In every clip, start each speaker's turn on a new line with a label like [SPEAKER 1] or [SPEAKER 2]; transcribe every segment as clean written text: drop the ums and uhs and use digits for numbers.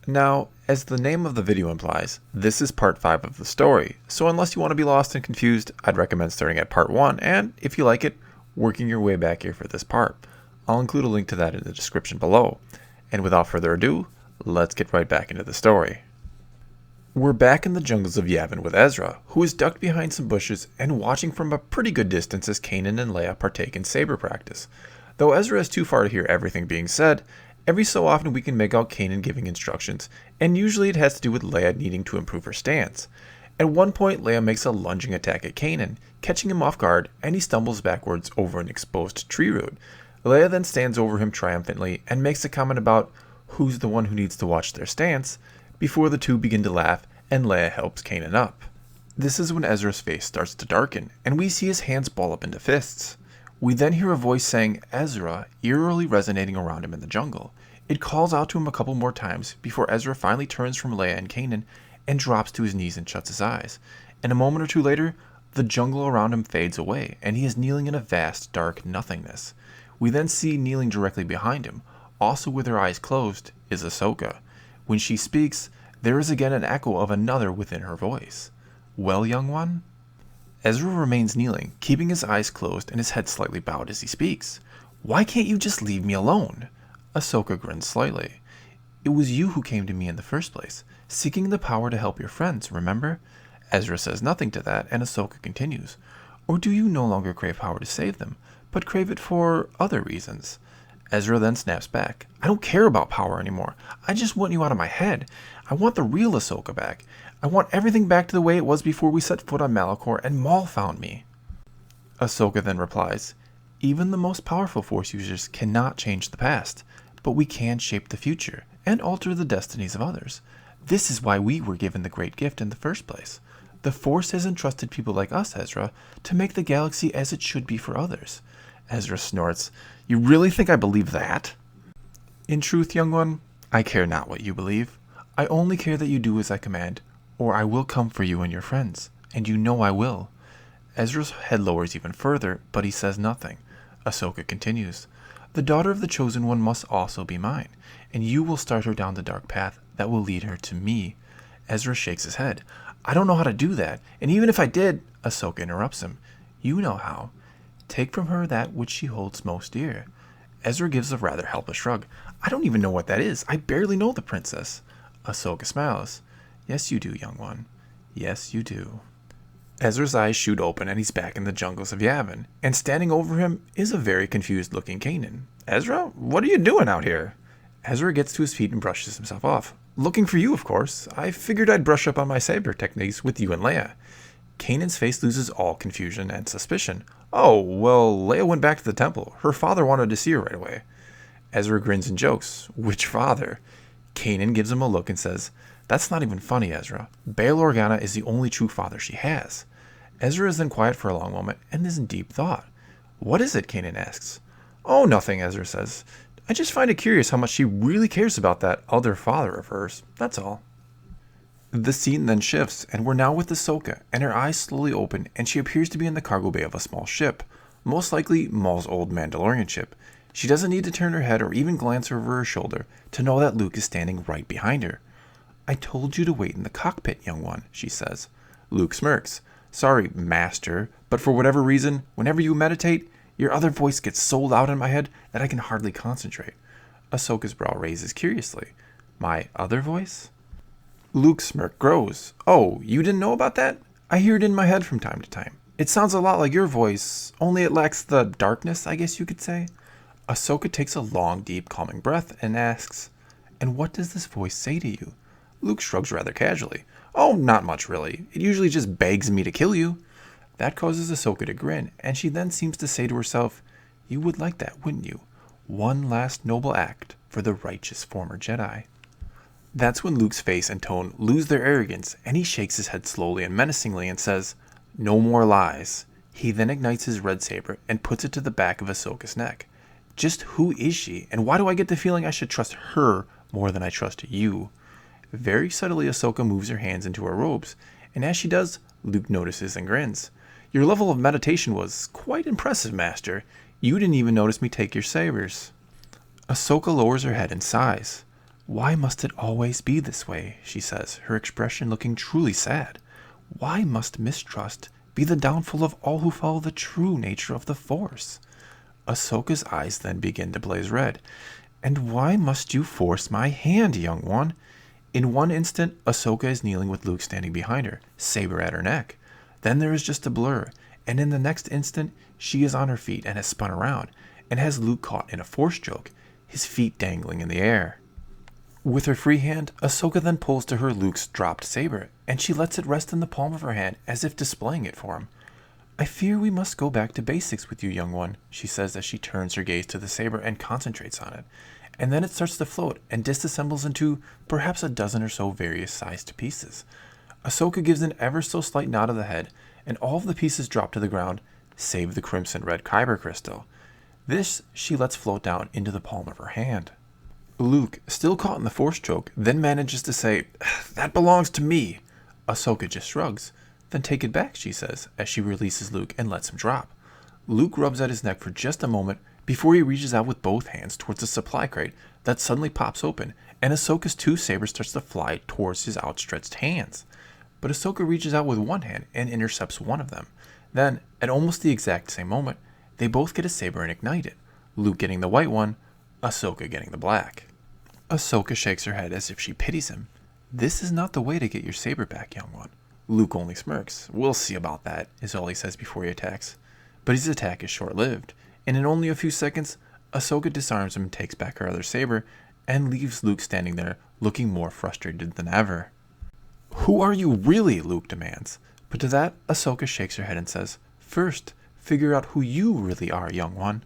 [SPEAKER 1] Now, as the name of the video implies, this is part 5 of the story, so unless you want to be lost and confused, I'd recommend starting at part 1, and if you like it, working your way back here for this part. I'll include a link to that in the description below. And without further ado, let's get right back into the story. We're back in the jungles of Yavin with Ezra, who is ducked behind some bushes and watching from a pretty good distance as Kanan and Leia partake in saber practice. Though Ezra is too far to hear everything being said, every so often we can make out Kanan giving instructions, and usually it has to do with Leia needing to improve her stance. At one point, Leia makes a lunging attack at Kanan, catching him off guard, and he stumbles backwards over an exposed tree root. Leia then stands over him triumphantly and makes a comment about who's the one who needs to watch their stance, before the two begin to laugh and Leia helps Kanan up. This is when Ezra's face starts to darken, and we see his hands ball up into fists. We then hear a voice saying Ezra, eerily resonating around him in the jungle. It calls out to him a couple more times before Ezra finally turns from Leia and Kanan and drops to his knees and shuts his eyes. And a moment or two later, the jungle around him fades away, and he is kneeling in a vast, dark nothingness. We then see kneeling directly behind him, also with her eyes closed, is Ahsoka. When she speaks, there is again an echo of another within her voice. Well, young one? Ezra remains kneeling, keeping his eyes closed and his head slightly bowed as he speaks. Why can't you just leave me alone? Ahsoka grins slightly. It was you who came to me in the first place, seeking the power to help your friends, remember? Ezra says nothing to that, and Ahsoka continues. Or do you no longer crave power to save them, but crave it for other reasons? Ezra then snaps back. I don't care about power anymore. I just want you out of my head. I want the real Ahsoka back. I want everything back to the way it was before we set foot on Malachor and Maul found me. Ahsoka then replies, even the most powerful Force users cannot change the past, but we can shape the future and alter the destinies of others. This is why we were given the great gift in the first place. The Force has entrusted people like us, Ezra, to make the galaxy as it should be for others. Ezra snorts. You really think I believe that? In truth, young one, I care not what you believe. I only care that you do as I command, or I will come for you and your friends, and you know I will. Ezra's head lowers even further, but he says nothing. Ahsoka continues. The daughter of the Chosen One must also be mine, and you will start her down the dark path that will lead her to me. Ezra shakes his head. I don't know how to do that, and even if I did, Ahsoka interrupts him. You know how. Take from her that which she holds most dear. Ezra gives a rather helpless shrug. I don't even know what that is. I barely know the princess. Ahsoka smiles. Yes, you do, young one. Yes, you do. Ezra's eyes shoot open and he's back in the jungles of Yavin, and standing over him is a very confused-looking Kanan. Ezra, what are you doing out here? Ezra gets to his feet and brushes himself off. Looking for you, of course. I figured I'd brush up on my saber techniques with you and Leia. Kanan's face loses all confusion and suspicion. Oh, well, Leia went back to the temple. Her father wanted to see her right away. Ezra grins and jokes. Which father? Kanan gives him a look and says, That's not even funny, Ezra. Bail Organa is the only true father she has. Ezra is then quiet for a long moment and is in deep thought. What is it? Kanan asks. Oh, nothing, Ezra says. I just find it curious how much she really cares about that other father of hers. That's all. The scene then shifts, and we're now with Ahsoka, and her eyes slowly open, and she appears to be in the cargo bay of a small ship, most likely Maul's old Mandalorian ship. She doesn't need to turn her head or even glance over her shoulder to know that Luke is standing right behind her. I told you to wait in the cockpit, young one, she says. Luke smirks. Sorry, master, but for whatever reason, whenever you meditate, your other voice gets so loud in my head that I can hardly concentrate. Ahsoka's brow raises curiously. My other voice? Luke's smirk grows. Oh, you didn't know about that? I hear it in my head from time to time. It sounds a lot like your voice, only it lacks the darkness, I guess you could say. Ahsoka takes a long, deep, calming breath and asks, And what does this voice say to you? Luke shrugs rather casually. Oh, not much really. It usually just begs me to kill you. That causes Ahsoka to grin, and she then seems to say to herself, You would like that, wouldn't you? One last noble act for the righteous former Jedi. That's when Luke's face and tone lose their arrogance, and he shakes his head slowly and menacingly and says, No more lies. He then ignites his red saber and puts it to the back of Ahsoka's neck. Just who is she, and why do I get the feeling I should trust her more than I trust you? Very subtly, Ahsoka moves her hands into her robes, and as she does, Luke notices and grins. Your level of meditation was quite impressive, Master. You didn't even notice me take your sabers. Ahsoka lowers her head and sighs. Why must it always be this way, she says, her expression looking truly sad. Why must mistrust be the downfall of all who follow the true nature of the Force? Ahsoka's eyes then begin to blaze red. And why must you force my hand, young one? In one instant, Ahsoka is kneeling with Luke standing behind her, saber at her neck. Then there is just a blur, and in the next instant, she is on her feet and has spun around, and has Luke caught in a Force choke, his feet dangling in the air. With her free hand, Ahsoka then pulls to her Luke's dropped saber, and she lets it rest in the palm of her hand as if displaying it for him. I fear we must go back to basics with you, young one, she says as she turns her gaze to the saber and concentrates on it. And then it starts to float and disassembles into perhaps a dozen or so various sized pieces. Ahsoka gives an ever so slight nod of the head, and all of the pieces drop to the ground, save the crimson red kyber crystal. This she lets float down into the palm of her hand. Luke, still caught in the Force choke, then manages to say, "That belongs to me." Ahsoka just shrugs. "Then take it back," she says, as she releases Luke and lets him drop. Luke rubs at his neck for just a moment before he reaches out with both hands towards a supply crate that suddenly pops open, and Ahsoka's two sabers starts to fly towards his outstretched hands. But Ahsoka reaches out with one hand and intercepts one of them. Then, at almost the exact same moment, they both get a saber and ignite it, Luke getting the white one, Ahsoka getting the black. Ahsoka shakes her head as if she pities him. "This is not the way to get your saber back, young one." Luke only smirks. "We'll see about that," is all he says before he attacks. But his attack is short-lived, and in only a few seconds, Ahsoka disarms him and takes back her other saber, and leaves Luke standing there, looking more frustrated than ever. "Who are you really?" Luke demands. But to that, Ahsoka shakes her head and says, "First, figure out who you really are, young one."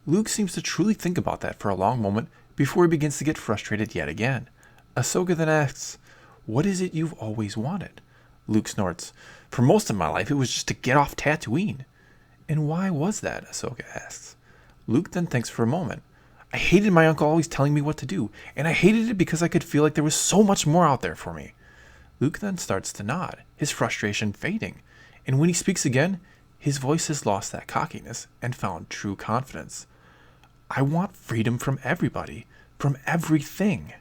[SPEAKER 1] Luke seems to truly think about that for a long moment before he begins to get frustrated yet again. Ahsoka then asks, "What is it you've always wanted?" Luke snorts, "For most of my life, it was just to get off Tatooine." "And why was that?" Ahsoka asks. Luke then thinks for a moment. "I hated my uncle always telling me what to do, and I hated it because I could feel like there was so much more out there for me." Luke then starts to nod, his frustration fading, and when he speaks again, his voice has lost that cockiness and found true confidence. "I want freedom from everybody, from everything."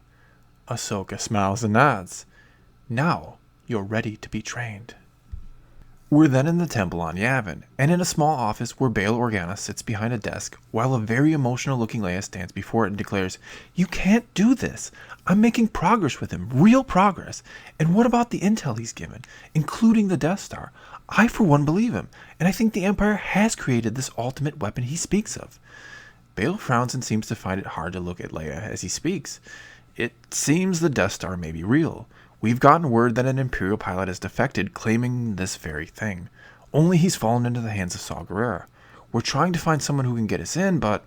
[SPEAKER 1] Ahsoka smiles and nods. "Now, you're ready to be trained." We're then in the temple on Yavin, and in a small office where Bail Organa sits behind a desk, while a very emotional-looking Leia stands before it and declares, "You can't do this! I'm making progress with him, real progress! And what about the intel he's given, including the Death Star? I, for one, believe him, and I think the Empire has created this ultimate weapon he speaks of." Bail frowns and seems to find it hard to look at Leia as he speaks. "It seems the Death Star may be real. We've gotten word that an Imperial pilot has defected, claiming this very thing. Only he's fallen into the hands of Saw Gerrera. We're trying to find someone who can get us in, but..."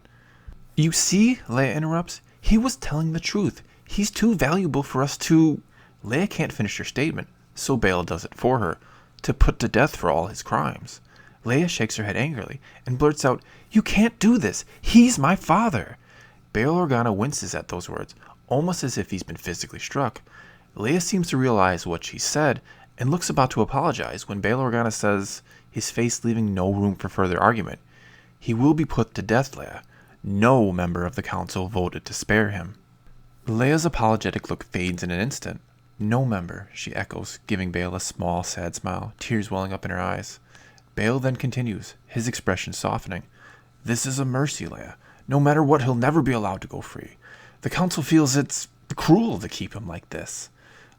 [SPEAKER 1] "You see," Leia interrupts, "he was telling the truth. He's too valuable for us to..." Leia can't finish her statement, so Bail does it for her. "To put to death for all his crimes." Leia shakes her head angrily and blurts out, "You can't do this! He's my father!" Bail Organa winces at those words, almost as if he's been physically struck. Leia seems to realize what she said and looks about to apologize when Bail Organa says, his face leaving no room for further argument, "He will be put to death, Leia. No member of the council voted to spare him." Leia's apologetic look fades in an instant. "No member," she echoes, giving Bail a small, sad smile, tears welling up in her eyes. Bail then continues, his expression softening. "This is a mercy, Leia. No matter what, he'll never be allowed to go free. The council feels it's cruel to keep him like this."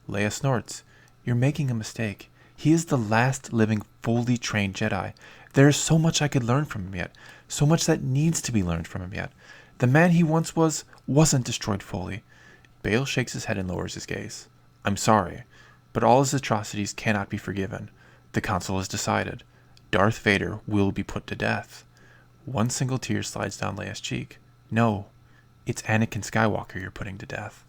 [SPEAKER 1] Leia snorts. "You're making a mistake. He is the last living, fully trained Jedi. There is so much I could learn from him yet, so much that needs to be learned from him yet. The man he once was wasn't destroyed fully." Bail shakes his head and lowers his gaze. "I'm sorry, but all his atrocities cannot be forgiven. The council has decided. Darth Vader will be put to death." One single tear slides down Leia's cheek. "No, it's Anakin Skywalker you're putting to death."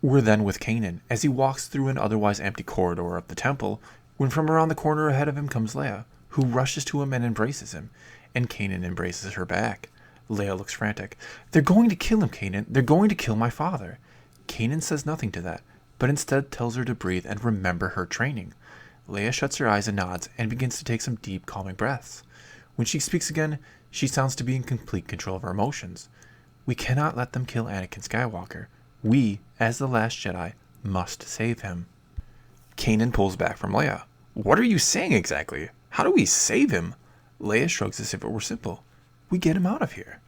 [SPEAKER 1] We're then with Kanan, as he walks through an otherwise empty corridor of the temple, when from around the corner ahead of him comes Leia, who rushes to him and embraces him, and Kanan embraces her back. Leia looks frantic. "They're going to kill him, Kanan. They're going to kill my father." Kanan says nothing to that, but instead tells her to breathe and remember her training. Leia shuts her eyes and nods, and begins to take some deep, calming breaths. When she speaks again, she sounds to be in complete control of her emotions. "We cannot let them kill Anakin Skywalker. We, as the last Jedi, must save him. Kanan pulls back from Leia. What are you saying exactly? How do we save him? Leia shrugs as if it were simple. We get him out of here.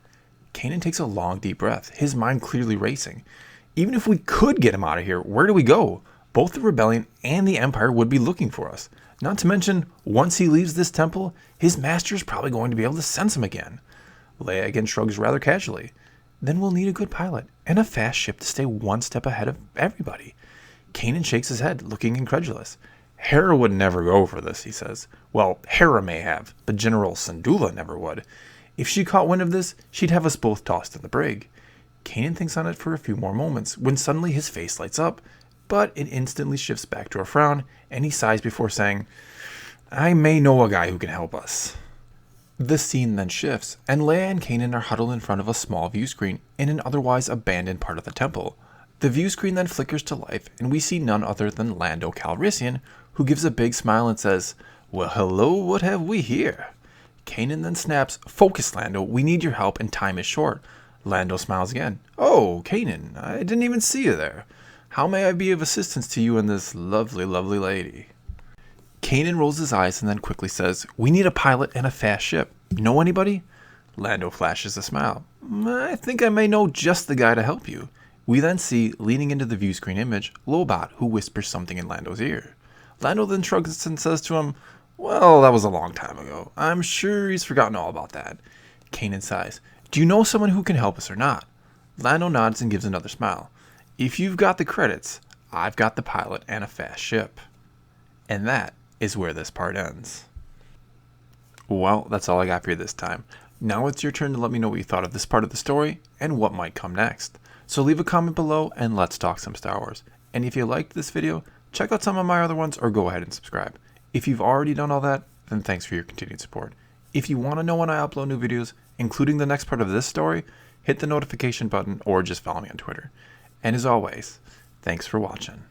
[SPEAKER 1] Kanan takes a long, deep breath, his mind clearly racing. Even if we could get him out of here, where do we go? Both the Rebellion and the Empire would be looking for us. Not to mention, once he leaves this temple, his master is probably going to be able to sense him again. Leia again shrugs rather casually. Then we'll need a good pilot and a fast ship to stay one step ahead of everybody. Kanan shakes his head, looking incredulous. Hera would never go for this, he says. Well, Hera may have, but General Syndulla never would. If she caught wind of this, she'd have us both tossed in the brig. Kanan thinks on it for a few more moments, when suddenly his face lights up, but it instantly shifts back to a frown, and he sighs before saying, I may know a guy who can help us. The scene then shifts, and Leia and Kanan are huddled in front of a small view screen in an otherwise abandoned part of the temple. The view screen then flickers to life, and we see none other than Lando Calrissian, who gives a big smile and says, Well, hello, what have we here? Kanan then snaps, Focus, Lando, we need your help and time is short. Lando smiles again. Oh, Kanan, I didn't even see you there. How may I be of assistance to you and this lovely, lovely lady? Kanan rolls his eyes and then quickly says, We need a pilot and a fast ship. Know anybody? Lando flashes a smile. I think I may know just the guy to help you. We then see, leaning into the view screen image, Lobot, who whispers something in Lando's ear. Lando then shrugs and says to him, Well, that was a long time ago. I'm sure he's forgotten all about that. Kanan sighs. Do you know someone who can help us or not? Lando nods and gives another smile. If you've got the credits, I've got the pilot and a fast ship. And that is where this part ends. Well, that's all I got for you this time. Now it's your turn to let me know what you thought of this part of the story and what might come next. So leave a comment below and let's talk some Star Wars. And if you liked this video, check out some of my other ones or go ahead and subscribe. If you've already done all that, then thanks for your continued support. If you want to know when I upload new videos, including the next part of this story, hit the notification button or just follow me on Twitter. And as always, thanks for watching.